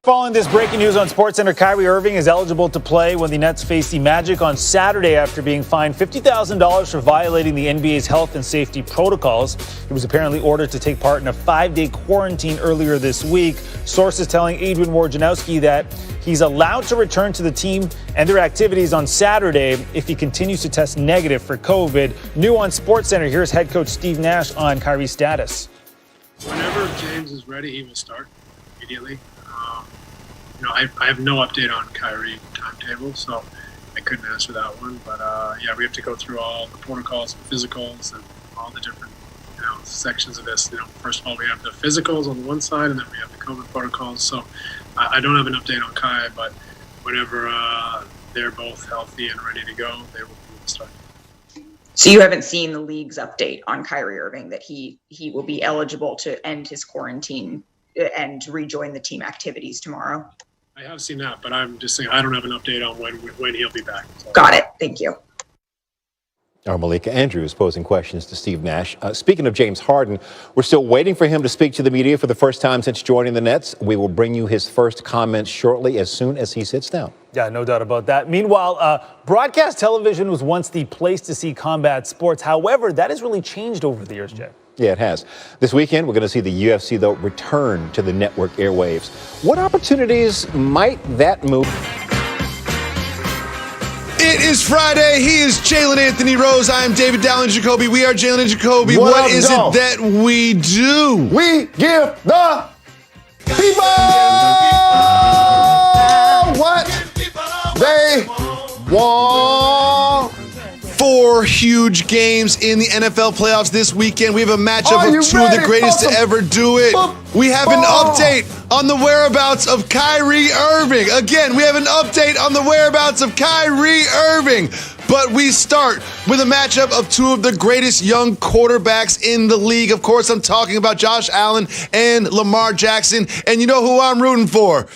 Following this breaking news on SportsCenter, Kyrie Irving is eligible to play when the Nets face the Magic on Saturday after being fined $50,000 for violating the NBA's health and safety protocols. He was apparently ordered to take part in a 5-day quarantine earlier this week. Sources telling Adrian Wojnarowski that he's allowed to return to the team and their activities on Saturday if he continues to test negative for COVID. New on SportsCenter, here's head coach Steve Nash on Kyrie's status. Whenever James is ready, he will start immediately. I have no update on Kyrie timetable, so I couldn't answer that one. But we have to go through all the protocols and physicals and all the different sections of this. First of all, we have the physicals on the one side, and then we have the COVID protocols. So I don't have an update on Kai, but whenever they're both healthy and ready to go, they will start. So you haven't seen the league's update on Kyrie Irving that he will be eligible to end his quarantine and rejoin the team activities tomorrow? I have seen that, but I'm just saying I don't have an update on when he'll be back. So. Got it. Thank you. Our Malika Andrews posing questions to Steve Nash. Speaking of James Harden, we're still waiting for him to speak to the media for the first time since joining the Nets. We will bring you his first comments shortly as soon as he sits down. Yeah, no doubt about that. Meanwhile, broadcast television was once the place to see combat sports. However, that has really changed over the years, Jay. Yeah, it has. This weekend, we're going to see the UFC, though, return to the network airwaves. What opportunities might that move? It is Friday. He is Jalen Anthony Rose. I am David Dallin Jacoby. We are Jalen and Jacoby. What is it that we do? We give the people what they want. 4 huge games in the NFL playoffs this weekend. We have a matchup of 2 of the greatest to ever do it. We have an update on the whereabouts of Kyrie Irving. Again, we have an update on the whereabouts of Kyrie Irving. But we start with a matchup of 2 of the greatest young quarterbacks in the league. Of course, I'm talking about Josh Allen and Lamar Jackson. And you know who I'm rooting for?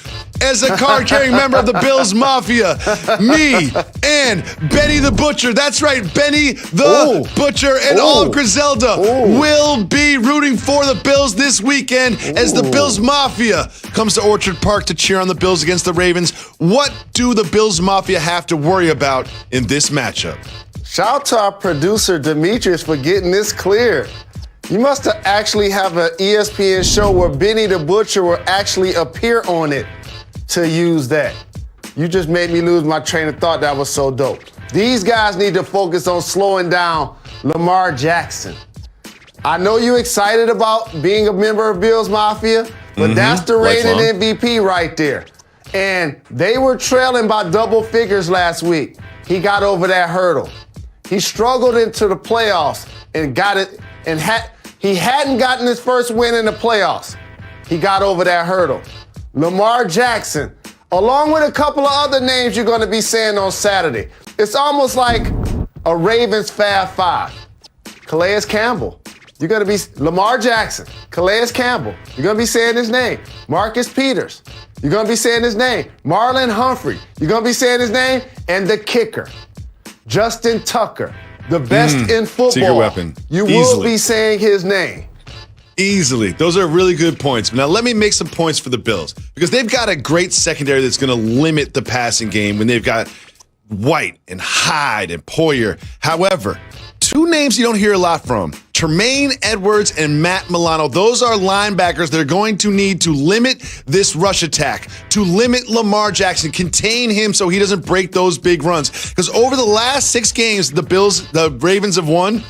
As a card-carrying member of the Bills Mafia, me and Benny the Butcher. That's right, Benny the Butcher and all of Griselda will be rooting for the Bills this weekend as the Bills Mafia comes to Orchard Park to cheer on the Bills against the Ravens. What do the Bills Mafia have to worry about in this matchup? Shout out to our producer, Demetrius, for getting this clear. You must have actually have an ESPN show where Benny the Butcher will actually appear on it to use that. You just made me lose my train of thought. That was so dope. These guys need to focus on slowing down Lamar Jackson. I know you're excited about being a member of Bills Mafia, but that's the reigning MVP right there. And they were trailing by double figures last week. He got over that hurdle. He struggled into the playoffs and got it, and he hadn't gotten his first win in the playoffs. He got over that hurdle. Lamar Jackson, along with a couple of other names you're going to be saying on Saturday. It's almost like a Ravens Fab Five. Calais Campbell, you're going to be Lamar Jackson, Calais Campbell, you're going to be saying his name. Marcus Peters, you're going to be saying his name. Marlon Humphrey, you're going to be saying his name. And the kicker, Justin Tucker, the best in football. Secret weapon. You will be saying his name. Easily. Those are really good points. Now, let me make some points for the Bills because they've got a great secondary that's going to limit the passing game when they've got White and Hyde and Poyer. However, 2 names you don't hear a lot from, Tremaine Edwards and Matt Milano. Those are linebackers that are going to need to limit this rush attack, to limit Lamar Jackson, contain him so he doesn't break those big runs. Because over the last 6 games the Ravens have won,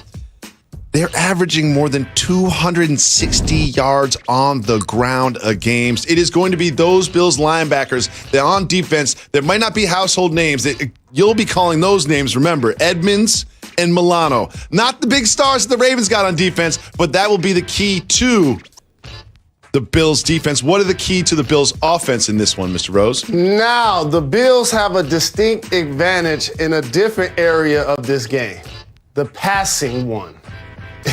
they're averaging more than 260 yards on the ground a game. It is going to be those Bills linebackers that on defense that might not be household names. That you'll be calling those names, remember, Edmonds and Milano. Not the big stars that the Ravens got on defense, but that will be the key to the Bills defense. What are the key to the Bills offense in this one, Mr. Rose? Now, the Bills have a distinct advantage in a different area of this game, the passing one.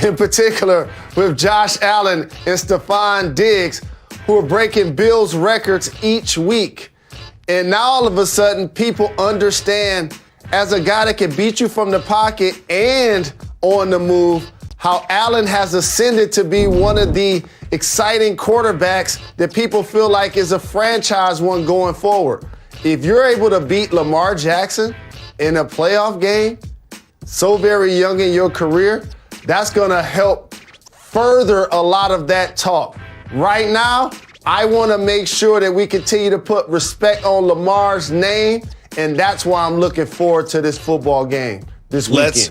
In particular, with Josh Allen and Stephon Diggs, who are breaking Bills records each week. And now all of a sudden, people understand as a guy that can beat you from the pocket and on the move, how Allen has ascended to be one of the exciting quarterbacks that people feel like is a franchise one going forward. If you're able to beat Lamar Jackson in a playoff game, so very young in your career, that's going to help further a lot of that talk. Right now, I want to make sure that we continue to put respect on Lamar's name, and that's why I'm looking forward to this football game this weekend. Let's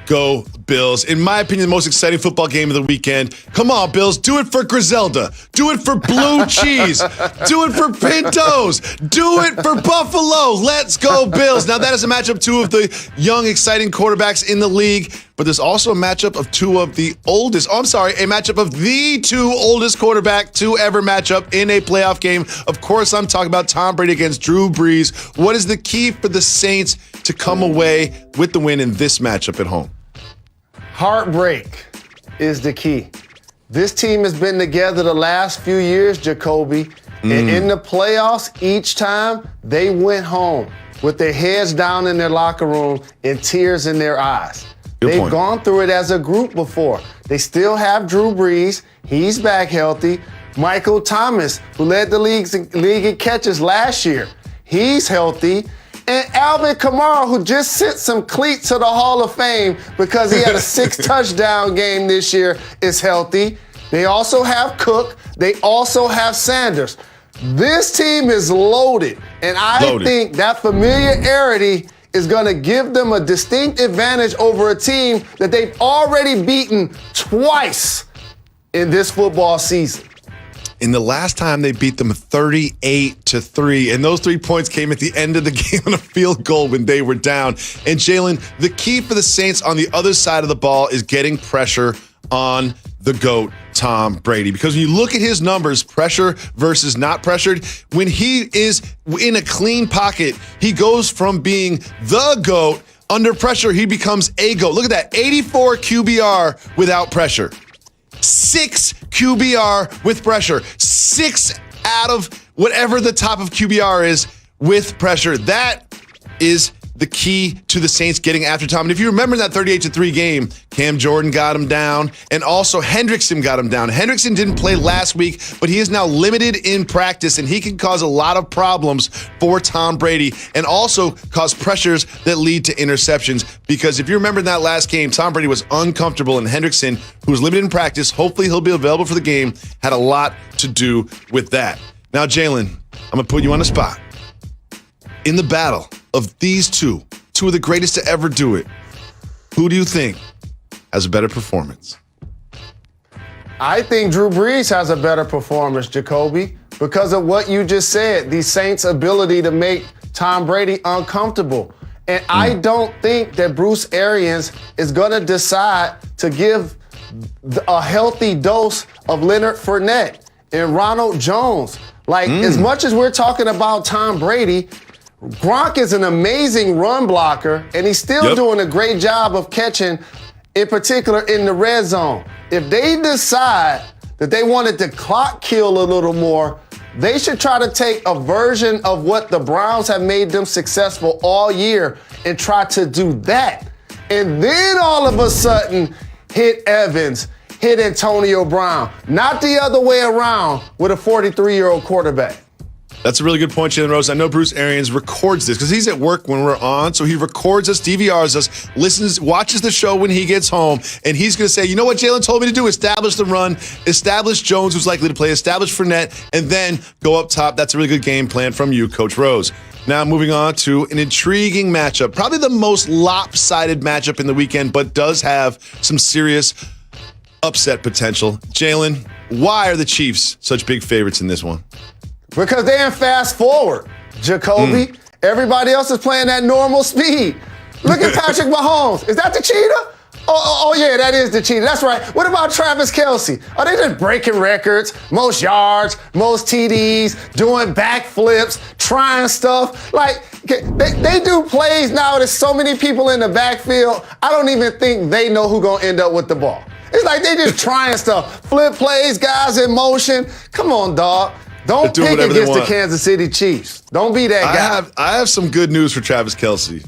go Bills. In my opinion, the most exciting football game of the weekend. Come on, Bills. Do it for Griselda. Do it for blue cheese. Do it for Pintos. Do it for Buffalo. Let's go Bills. Now, that is a matchup two of the young, exciting quarterbacks in the league, but there's also a matchup of two of the oldest. Oh, I'm sorry, a matchup of the two oldest quarterback to ever match up in a playoff game. Of course, I'm talking about Tom Brady against Drew Brees. What is the key for the Saints to come away with the win in this matchup at home? Heartbreak is the key. This team has been together the last few years, Jacoby, and in the playoffs, each time they went home with their heads down in their locker room and tears in their eyes. They've gone through it as a group before. They still have Drew Brees. He's back healthy. Michael Thomas, who led the league in catches last year, he's healthy. And Alvin Kamara, who just sent some cleats to the Hall of Fame because he had a 6-touchdown game this year, is healthy. They also have Cook. They also have Sanders. This team is loaded, and I think that familiarity is going to give them a distinct advantage over a team that they've already beaten twice in this football season. In the last time they beat them 38-3, and those 3 points came at the end of the game on a field goal when they were down. And Jalen, the key for the Saints on the other side of the ball is getting pressure on the GOAT, Tom Brady. Because when you look at his numbers, pressure versus not pressured, when he is in a clean pocket, he goes from being the GOAT. Under pressure, he becomes a GOAT. Look at that, 84 QBR without pressure. 6 QBR with pressure. 6 out of whatever the top of QBR is with pressure. That is the key to the Saints getting after Tom. And if you remember that 38-3 game, Cam Jordan got him down, and also Hendrickson got him down. Hendrickson didn't play last week, but he is now limited in practice, and he can cause a lot of problems for Tom Brady and also cause pressures that lead to interceptions. Because if you remember in that last game, Tom Brady was uncomfortable, and Hendrickson, who was limited in practice, hopefully he'll be available for the game, had a lot to do with that. Now, Jalen, I'm going to put you on the spot. In the battle of these two of the greatest to ever do it, who do you think has a better performance? I think Drew Brees has a better performance, Jacoby, because of what you just said, the Saints' ability to make Tom Brady uncomfortable. And I don't think that Bruce Arians is going to decide to give a healthy dose of Leonard Fournette and Ronald Jones. Like, as much as we're talking about Tom Brady, Gronk is an amazing run blocker, and he's still doing a great job of catching, in particular in the red zone. If they decide that they wanted to clock kill a little more, they should try to take a version of what the Browns have made them successful all year and try to do that. And then all of a sudden, hit Evans, hit Antonio Brown, not the other way around with a 43-year-old quarterback. That's a really good point, Jalen Rose. I know Bruce Arians records this because he's at work when we're on, so he records us, DVRs us, listens, watches the show when he gets home, and he's going to say, you know what Jalen told me to do? Establish the run, establish Jones, who's likely to play, establish Fournette, and then go up top. That's a really good game plan from you, Coach Rose. Now moving on to an intriguing matchup, probably the most lopsided matchup in the weekend, but does have some serious upset potential. Jalen, why are the Chiefs such big favorites in this one? Because they're in fast forward, Jacoby. Everybody else is playing at normal speed. Look at Patrick Mahomes. Is that the cheetah? Oh, yeah, that is the cheetah. That's right. What about Travis Kelce? Are they just breaking records? Most yards, most TDs, doing backflips, trying stuff. Like, they do plays now. There's so many people in the backfield. I don't even think they know who's going to end up with the ball. It's like they just trying stuff. Flip plays, guys in motion. Come on, dog. Don't pick against the Kansas City Chiefs. Don't be that guy. I have some good news for Travis Kelce.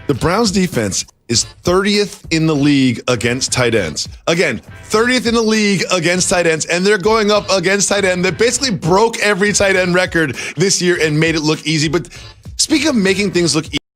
The Browns defense is 30th in the league against tight ends. Again, 30th in the league against tight ends, and they're going up against tight end that basically broke every tight end record this year and made it look easy. But speaking of making things look easy,